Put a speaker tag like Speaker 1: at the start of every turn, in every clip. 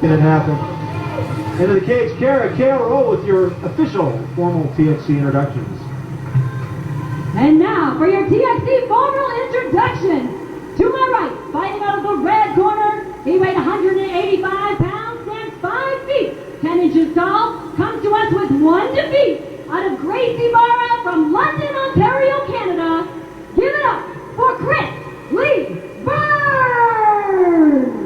Speaker 1: making it happen. Into the cage, Kara KRO with your official formal TXC introductions.
Speaker 2: And now for your TXC formal introduction. To my right, fighting out of the red corner, he weighed 185 pounds, stands 5 feet, 10 inches tall, comes to us with one defeat. Out of Gracie Barra from London, Ontario, Canada, give it up for Chris Lee Burns!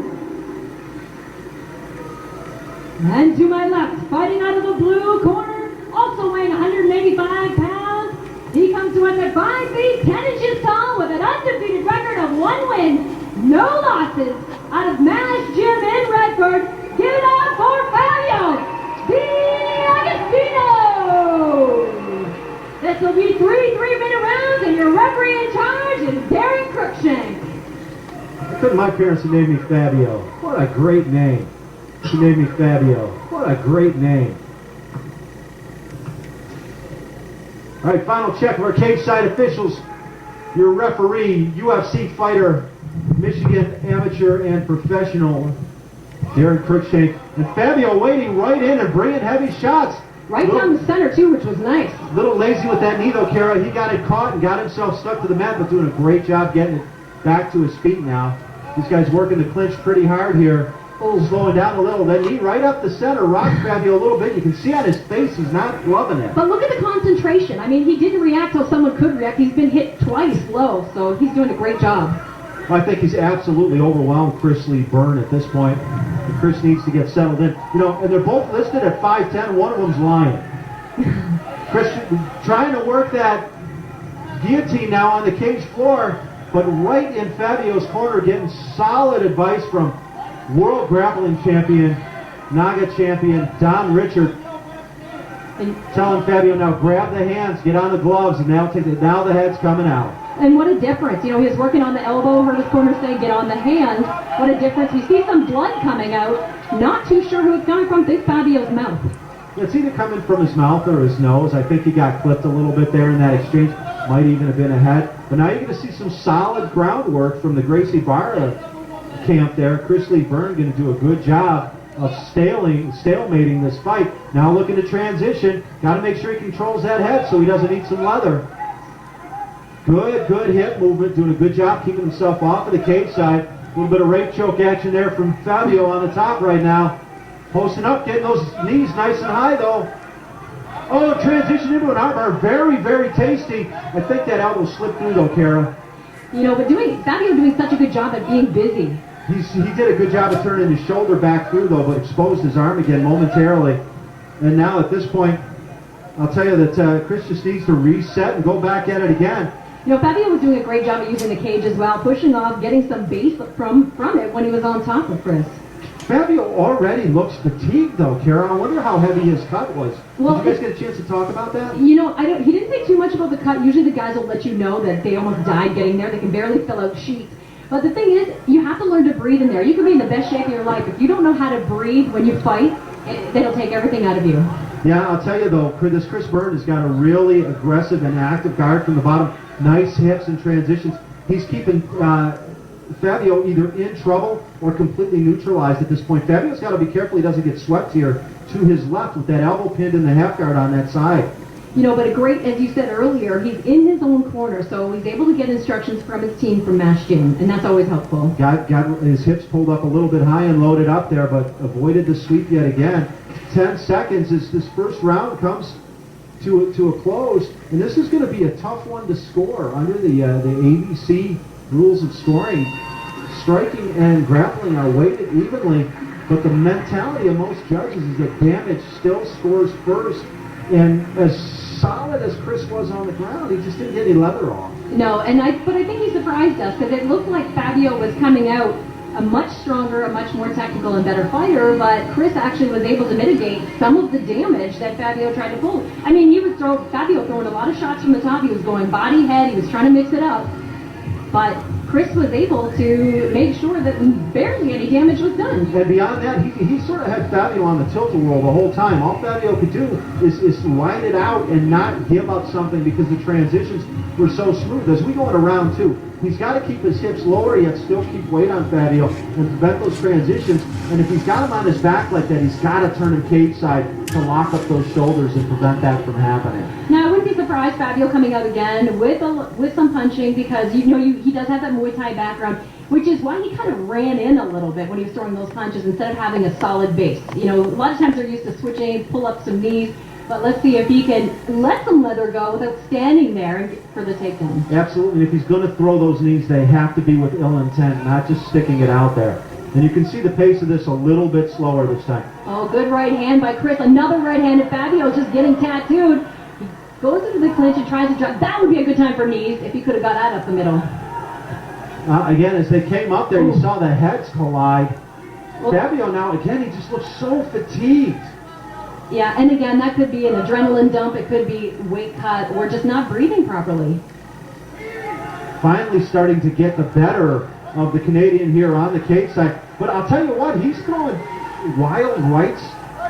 Speaker 2: And to my left, fighting out of the blue corner, also weighing 185 pounds, he comes to us at 5 feet, 10 inches tall, with an undefeated record of 1 win, no losses. Out of Mash Gym in Redford, give it up for Fabio D'Agostino! This will be 3 3-minute rounds, and your referee in charge is Darren Cruikshank.
Speaker 1: Couldn't my parents have named me Fabio? What a great name. She named me Fabio. What a great name. All right, final check of our cage side officials. Your referee, UFC fighter, Michigan amateur and professional, Darren Cruikshank. And Fabio waiting right in and bringing heavy shots.
Speaker 2: Right down the center, too, which was nice.
Speaker 1: A little lazy with that knee, though, Kara. He got it caught and got himself stuck to the mat, but doing a great job getting it back to his feet now. This guy's working the clinch pretty hard here. Oh, slowing down a little. That knee right up the center rocked Fabio a little bit. You can see on his face he's not loving it.
Speaker 2: But look at the concentration. I mean, he didn't react till someone could react. He's been hit twice low, so he's doing a great job.
Speaker 1: I think he's absolutely overwhelmed Chris Lee Burn at this point. And Chris needs to get settled in. You know, and they're both listed at 5'10". One of them's lying. Chris trying to work that guillotine now on the cage floor, but right in Fabio's corner getting solid advice from World Grappling Champion, Naga Champion, Don Richard, telling Fabio now grab the hands, get on the gloves, and now the head's coming out.
Speaker 2: And what a difference. You know, he was working on the elbow, heard his corner say, get on the hand. What a difference. We see some blood coming out. Not too sure who it's coming from. Think Fabio's mouth.
Speaker 1: It's either coming from his mouth or his nose. I think he got clipped a little bit there in that exchange. Might even have been a head. But now you're going to see some solid groundwork from the Gracie Barra camp there. Chris Lee Burn going to do a good job of stalemating this fight. Now looking to transition. Got to make sure he controls that head so he doesn't eat some leather. Good hip movement. Doing a good job keeping himself off of the cage side. A little bit of rape choke action there from Fabio on the top right now. Posting up, getting those knees nice and high though. Oh, transition into an armbar. Very, very tasty. I think that elbow slipped through though, Kara.
Speaker 2: You know, but Fabio doing such a good job at being busy.
Speaker 1: He did a good job of turning his shoulder back through though, but exposed his arm again momentarily. And now at this point, I'll tell you that Chris just needs to reset and go back at it again.
Speaker 2: You know, Fabio was doing a great job of using the cage as well, pushing off, getting some base from it when he was on top of Chris.
Speaker 1: Fabio already looks fatigued though, Kara. I wonder how heavy his cut was.
Speaker 2: Well,
Speaker 1: did you guys get a chance to talk about that?
Speaker 2: You know, he didn't say too much about the cut. Usually the guys will let you know that they almost died getting there. They can barely fill out sheets. But the thing is, you have to learn to breathe in there. You can be in the best shape of your life. If you don't know how to breathe when you fight, it'll take everything out of you.
Speaker 1: Yeah, I'll tell you though, this Chris Burn has got a really aggressive and active guard from the bottom. Nice hips and transitions. He's keeping Fabio either in trouble or completely neutralized at this point. Fabio's got to be careful he doesn't get swept here to his left with that elbow pinned in the half guard on that side.
Speaker 2: You know, but a great, as you said earlier, he's in his own corner, so he's able to get instructions from his team from Mash Gym, and that's always helpful.
Speaker 1: Got his hips pulled up a little bit high and loaded up there, but avoided the sweep yet again. 10 seconds as this first round comes to a close, and this is going to be a tough one to score under the ABC rules of scoring. Striking and grappling are weighted evenly, but the mentality of most judges is that damage still scores first. And as solid as Chris was on the ground, he just didn't get any leather off.
Speaker 2: No, but I think he surprised us because it looked like Fabio was coming out a much stronger, a much more technical and better fighter, but Chris actually was able to mitigate some of the damage that Fabio tried to pull. I mean, Fabio throwing a lot of shots from the top. He was going body, head. He was trying to mix it up. But Chris was able to make sure that barely any damage was done.
Speaker 1: And beyond that, he sort of had Fabio on the tilt-a-whirl the whole time. All Fabio could do is line it out and not give up something because the transitions were so smooth. As we go into round two, he's got to keep his hips lower, yet still keep weight on Fabio and prevent those transitions. And if he's got him on his back like that, he's got to turn him cage side to lock up those shoulders and prevent that from happening.
Speaker 2: Now, I wouldn't be surprised Fabio coming out again with some punching because he does have that Muay Thai background, which is why he kind of ran in a little bit when he was throwing those punches instead of having a solid base. A lot of times they're used to switching, pull up some knees, but let's see if he can let some leather go without standing there for the takedown.
Speaker 1: Absolutely. If he's going to throw those knees, they have to be with ill intent, not just sticking it out there. And you can see the pace of this a little bit slower this time.
Speaker 2: Oh, good right hand by Chris. Another right-handed Fabio just getting tattooed. He goes into the clinch and tries to drop. That would be a good time for knees if he could have got that up the middle.
Speaker 1: Again, as they came up there, you saw the heads collide.
Speaker 2: Well,
Speaker 1: Fabio now, again, he just looks so fatigued.
Speaker 2: Yeah, and again, that could be an adrenaline dump. It could be weight cut or just not breathing properly.
Speaker 1: Finally starting to get the better of the Canadian here on the cage side. But I'll tell you what, he's throwing wild rights,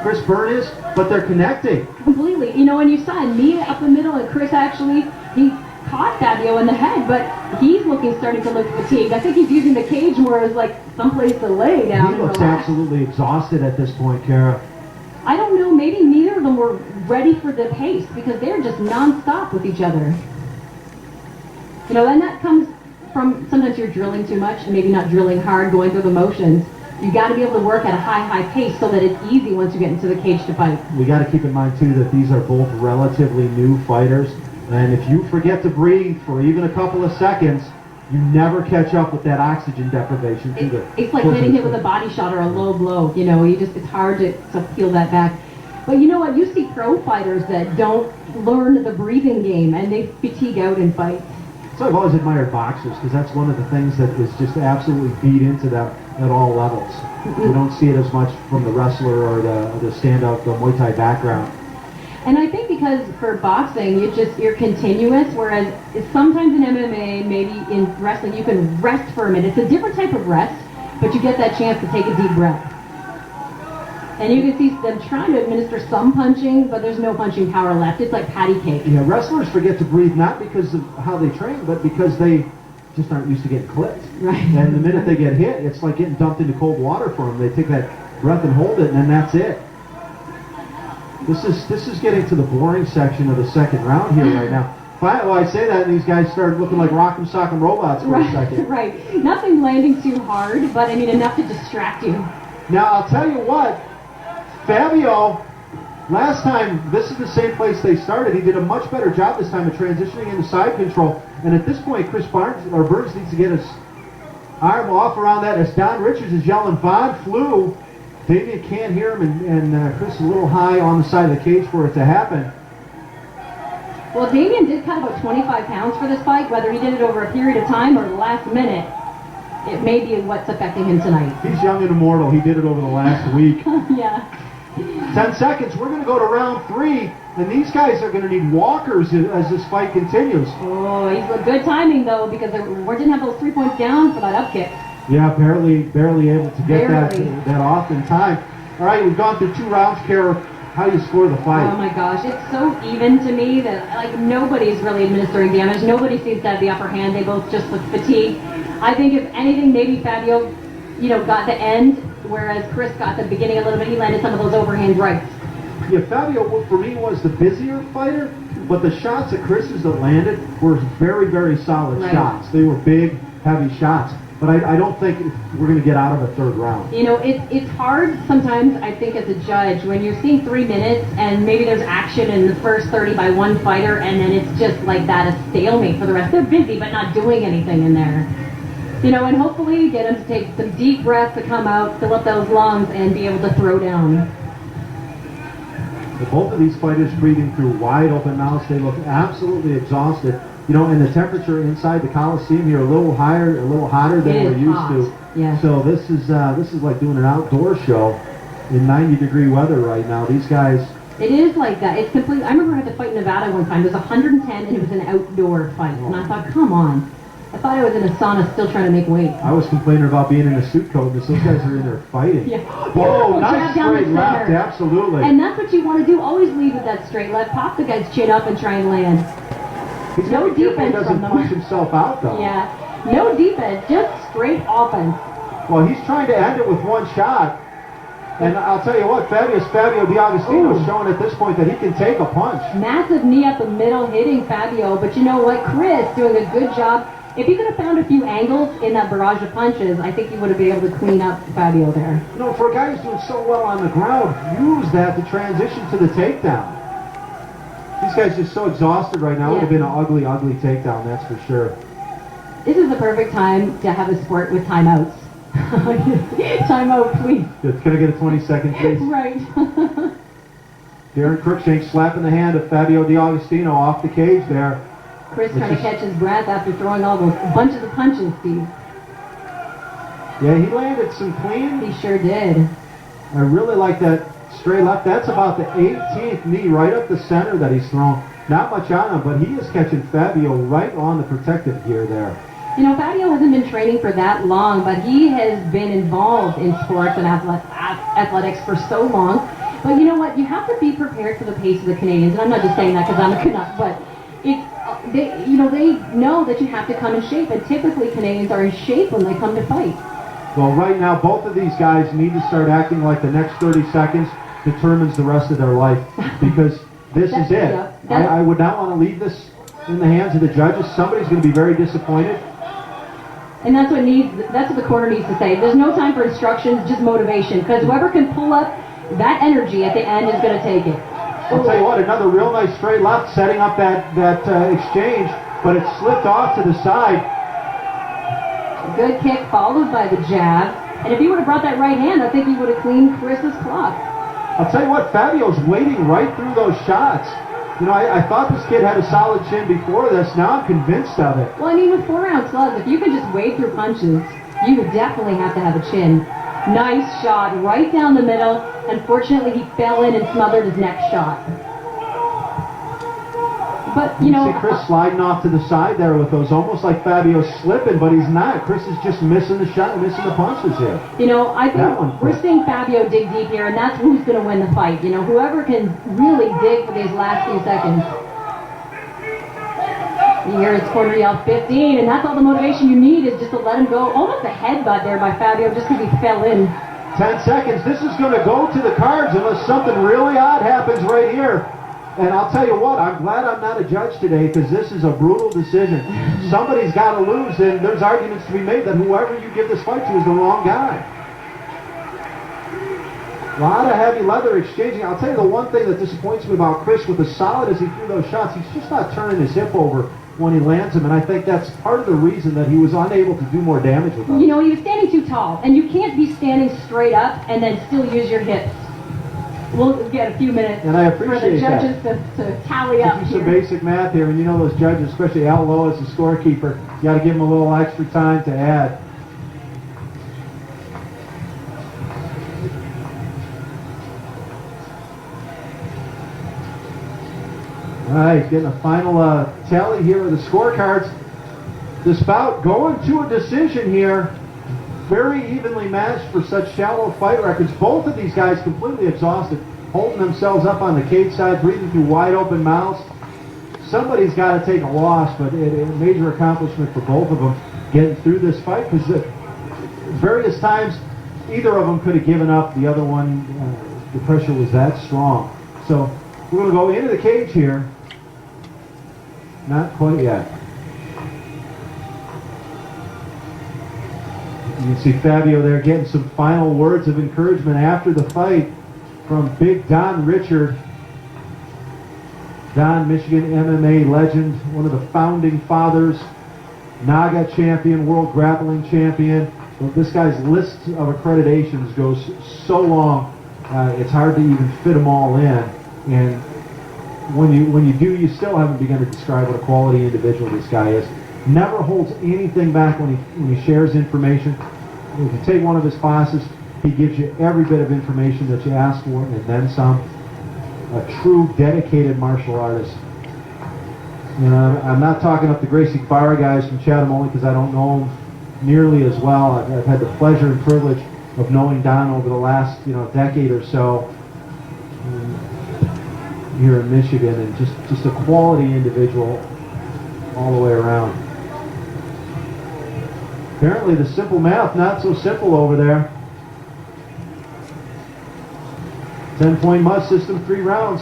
Speaker 1: Chris Byrne is, but they're connecting.
Speaker 2: Completely. And you saw a knee up the middle, and Chris he caught Fabio in the head, but he's starting to look fatigued. I think he's using the cage more as like someplace to lay down.
Speaker 1: He looks absolutely exhausted at this point, Kara.
Speaker 2: I don't know, maybe neither of them were ready for the pace because they're just non-stop with each other. And that comes from sometimes you're drilling too much and maybe not drilling hard, going through the motions. You got to be able to work at a high pace so that it's easy once you get into the cage to fight.
Speaker 1: We got to keep in mind too that these are both relatively new fighters, and if you forget to breathe for even a couple of seconds, you never catch up with that oxygen deprivation.
Speaker 2: It's like hitting him with a body shot or a low blow. It's hard to peel that back. But you know what? You see pro fighters that don't learn the breathing game and they fatigue out in fights.
Speaker 1: So I've always admired boxers because that's one of the things that is just absolutely beat into them at all levels. We don't see it as much from the wrestler or the stand-up, the Muay Thai background.
Speaker 2: And I think because for boxing, you're continuous, whereas sometimes in MMA, maybe in wrestling, you can rest for a minute. It's a different type of rest, but you get that chance to take a deep breath. And you can see them trying to administer some punching, but there's no punching power left. It's like patty cake.
Speaker 1: Yeah, wrestlers forget to breathe not because of how they train, but because they just aren't used to getting clipped.
Speaker 2: Right.
Speaker 1: And the minute they get hit, it's like getting dumped into cold water for them. They take that breath and hold it, and then that's it. This is getting to the boring section of the second round here right now. Well, I say that, and these guys start looking like Rock'em Sock'em robots for a second.
Speaker 2: Right. Nothing landing too hard, but enough to distract you.
Speaker 1: Now, I'll tell you what, Fabio, last time, this is the same place they started. He did a much better job this time of transitioning into side control. And at this point, Burns needs to get his arm off around that as Don Richards is yelling, Von flew. Damian can't hear him, and Chris is a little high on the side of the cage for it to happen.
Speaker 2: Well, Damian did cut about 25 pounds for this fight. Whether he did it over a period of time or the last minute, it may be what's affecting him tonight.
Speaker 1: He's young and immortal. He did it over the last week.
Speaker 2: Yeah.
Speaker 1: 10 seconds. We're going to go to round 3, and these guys are going to need walkers as this fight continues.
Speaker 2: Oh, he's good timing, though, because they didn't have those 3 points down for that up kick.
Speaker 1: Yeah, barely able to get that off in time. All right, we've gone through 2 rounds, Kara. How do you score the fight?
Speaker 2: Oh my gosh, it's so even to me that nobody's really administering damage. Nobody seems to have the upper hand. They both just look fatigued. I think if anything, maybe Fabio, got the end, whereas Chris got the beginning a little bit. He landed some of those overhand rights.
Speaker 1: Yeah, Fabio for me was the busier fighter, but the shots that Chris's that landed were very solid shots. They were big, heavy shots. But I don't think we're going to get out of a third round.
Speaker 2: It's hard sometimes, I think, as a judge, when you're seeing 3 minutes and maybe there's action in the first 30 by one fighter, and then it's just like that, a stalemate for the rest. They're busy, but not doing anything in there. And hopefully get them to take some deep breaths to come out, fill up those lungs, and be able to throw down.
Speaker 1: Both of these fighters breathing through wide open mouths. They look absolutely exhausted. And the temperature inside the Coliseum here a little higher, a little hotter than we're used to.
Speaker 2: Yeah.
Speaker 1: So this is like doing an outdoor show in 90-degree weather right now. These guys.
Speaker 2: It is like that. It's complete. I remember I had to fight in Nevada one time. It was 110 and it was an outdoor fight, and I thought, come on. I thought I was in a sauna still trying to make weight.
Speaker 1: I was complaining about being in a suit coat, but those guys are in there fighting.
Speaker 2: Yeah.
Speaker 1: Whoa,
Speaker 2: Beautiful
Speaker 1: nice
Speaker 2: jab down the
Speaker 1: straight left,
Speaker 2: center.
Speaker 1: absolutely.
Speaker 2: And that's what you want to do. Always lead with that straight left. Pop the guy's chin up and try and land.
Speaker 1: He's
Speaker 2: no
Speaker 1: gotta be careful he
Speaker 2: defense
Speaker 1: doesn't
Speaker 2: from them.
Speaker 1: push himself out, though.
Speaker 2: Yeah. No defense, just straight offense.
Speaker 1: Well, he's trying to end it with one shot. And I'll tell you what, Fabio D'Agostino is showing at this point that he can take a punch.
Speaker 2: Massive knee up the middle hitting Fabio. But you know what? Chris doing a good job. If he could have found a few angles in that barrage of punches, I think he would have been able to clean up Fabio there.
Speaker 1: You know, for a guy who's doing so well on the ground, use that to transition to the takedown. These guys just so exhausted right now. It would have been an ugly, ugly takedown, that's for sure.
Speaker 2: This is the perfect time to have a sport with timeouts. Timeout, please.
Speaker 1: Good. Can I get a 20-second, please?
Speaker 2: Right.
Speaker 1: Darren Cruikshank slapping the hand of Fabio D'Agostino off the cage there.
Speaker 2: Chris trying to catch his breath after throwing all those bunches of punches, Steve.
Speaker 1: Yeah, he landed some clean.
Speaker 2: He sure did.
Speaker 1: I really like that straight left. That's about the 18th knee right up the center that he's thrown. Not much on him, but he is catching Fabio right on the protective gear there.
Speaker 2: You know, Fabio hasn't been training for that long, but he has been involved in sports and athletics for so long. But you know what? You have to be prepared for the pace of the Canadians. And I'm not just saying that because I'm a Canuck, but they know that you have to come in shape. And typically Canadians are in shape when they come to fight.
Speaker 1: Well, right now, both of these guys need to start acting like the next 30 seconds determines the rest of their life. Because this is it. I would not want to leave this in the hands of the judges. Somebody's going to be very disappointed.
Speaker 2: And that's what the corner needs to say. There's no time for instructions, just motivation. Because whoever can pull up that energy at the end is going to take it.
Speaker 1: I'll tell you what, another real nice straight left setting up that exchange, but it slipped off to the side.
Speaker 2: Good kick followed by the jab. And if he would have brought that right hand, I think he would have cleaned Chris's clock.
Speaker 1: I'll tell you what, Fabio's wading right through those shots. You know, I thought this kid had a solid chin before this. Now I'm convinced of it.
Speaker 2: Well, I mean, with 4-round slugs, if you can just wade through punches, you would definitely have to have a chin. Nice shot right down the middle. Unfortunately, he fell in and smothered his next shot. But, you know...
Speaker 1: see Chris sliding off to the side there with those, almost like Fabio's slipping, but he's not. Chris is just missing the shot, missing the punches here.
Speaker 2: You know, I think we're seeing Fabio dig deep here, and that's who's going to win the fight. You know, whoever can really dig for these last few seconds. You hear his corner yell 15, and that's all the motivation you need is just to let him go. Almost a headbutt there by Fabio just because he fell in.
Speaker 1: 10 seconds. This is going to go to the cards unless something really odd happens right here. And I'll tell you what, I'm glad I'm not a judge today because this is a brutal decision. Somebody's got to lose, and there's arguments to be made that whoever you give this fight to is the wrong guy. A lot of heavy leather exchanging. I'll tell you the one thing that disappoints me about Chris, with as solid as he threw those shots, he's just not turning his hip over when he lands them, and I think that's part of the reason that he was unable to do more damage with them.
Speaker 2: You know, he was standing too tall, and you can't be standing straight up and then still use your hips. We'll get a few minutes
Speaker 1: and I
Speaker 2: for the
Speaker 1: appreciate
Speaker 2: judges to tally up
Speaker 1: do
Speaker 2: here.
Speaker 1: some basic math here, and you know those judges, especially Al Lowe as the scorekeeper, you got to give him a little extra time to add. All right, getting a final tally here of the scorecards. This bout going to a decision here. Very evenly matched for such shallow fight records. Both of these guys completely exhausted, holding themselves up on the cage side, breathing through wide open mouths. Somebody's got to take a loss, but a major accomplishment for both of them getting through this fight, because at various times either of them could have given up. The other one, the pressure was that strong. So we're going to go into the cage here. Not quite yet. You can see Fabio there getting some final words of encouragement after the fight from Big Don Richard. Don, Michigan MMA legend, one of the founding fathers, NAGA champion, world grappling champion. Well, this guy's list of accreditations goes so long, it's hard to even fit them all in. And when you do, you still haven't begun to describe what a quality individual this guy is. Never holds anything back when he shares information. If you take one of his classes, he gives you every bit of information that you ask for and then some. A true dedicated martial artist. You know, I'm not talking up the Gracie Barra guys from Chatham only because I don't know them nearly as well. I've had the pleasure and privilege of knowing Don over the last, decade or so here in Michigan, and just a quality individual all the way around. Apparently the simple math not so simple over there. 10-point mud system, 3 rounds.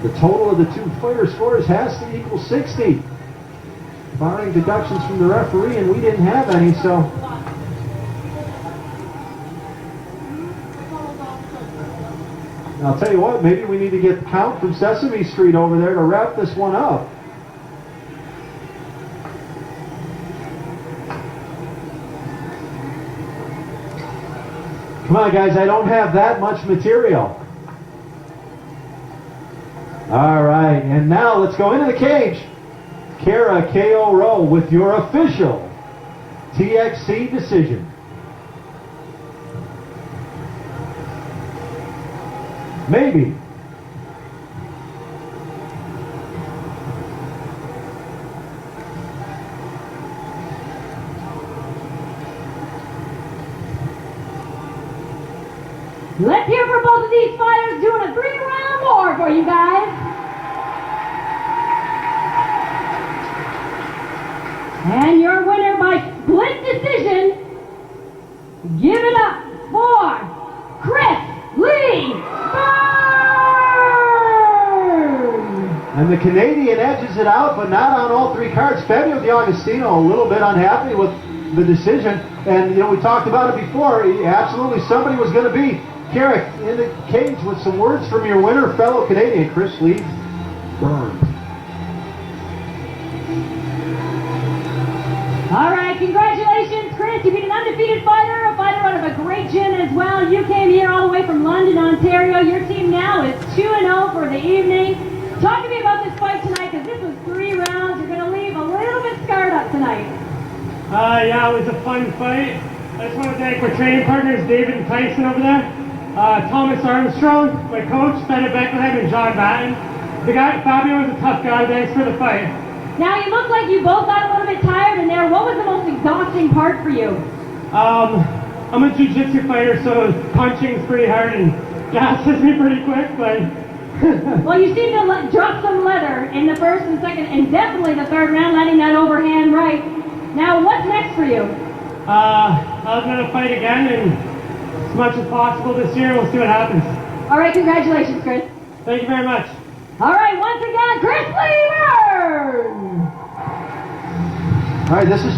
Speaker 1: The total of the two player scores has to equal 60, barring deductions from the referee, and we didn't have any, so. I'll tell you what, maybe we need to get Count from Sesame Street over there to wrap this one up. Come on, guys, I don't have that much material. All right, and now let's go into the cage. Kara K.O. Rowe with your official TXC decision. Maybe.
Speaker 2: Let's hear for both of these fighters doing a 3-round war for you guys. And your winner by split decision, give it up for Chris Lee Byrne!
Speaker 1: And the Canadian edges it out, but not on all 3 cards. Fabio D'Agostino a little bit unhappy with the decision. And, we talked about it before. Absolutely somebody was going to be Carrick in the cage with some words from your winner, fellow Canadian, Chris Lee Byrne.
Speaker 2: All right, congratulations, Chris. You beat an undefeated fighter, a fighter out of a great gym as well. You came here all the way from London, Ontario. Your team now is 2-0 for the evening. Talk to me about this fight tonight, because this was 3 rounds. You're going to leave a little bit scarred up tonight.
Speaker 3: Yeah, it was a fun fight. I just want to thank my training partners, David and Tyson over there. Thomas Armstrong, my coach, Bennett Beckenham, and John Batten. The guy, Fabio, was a tough guy. Thanks for the fight.
Speaker 2: Now, you look like you both got a little bit tired in there. What was the most exhausting part for you?
Speaker 3: I'm a jiu-jitsu fighter, so punching's pretty hard and gasses me pretty quick, but...
Speaker 2: Well, you seem to drop some leather in the first and second, and definitely the 3rd round, letting that overhand right. Now, what's next for you?
Speaker 3: I was going to fight again, and as much as possible this year. We'll see what happens.
Speaker 2: All right, congratulations, Chris.
Speaker 3: Thank you very much.
Speaker 2: All right, once again, Chris Lee Byrne!
Speaker 1: All right, this is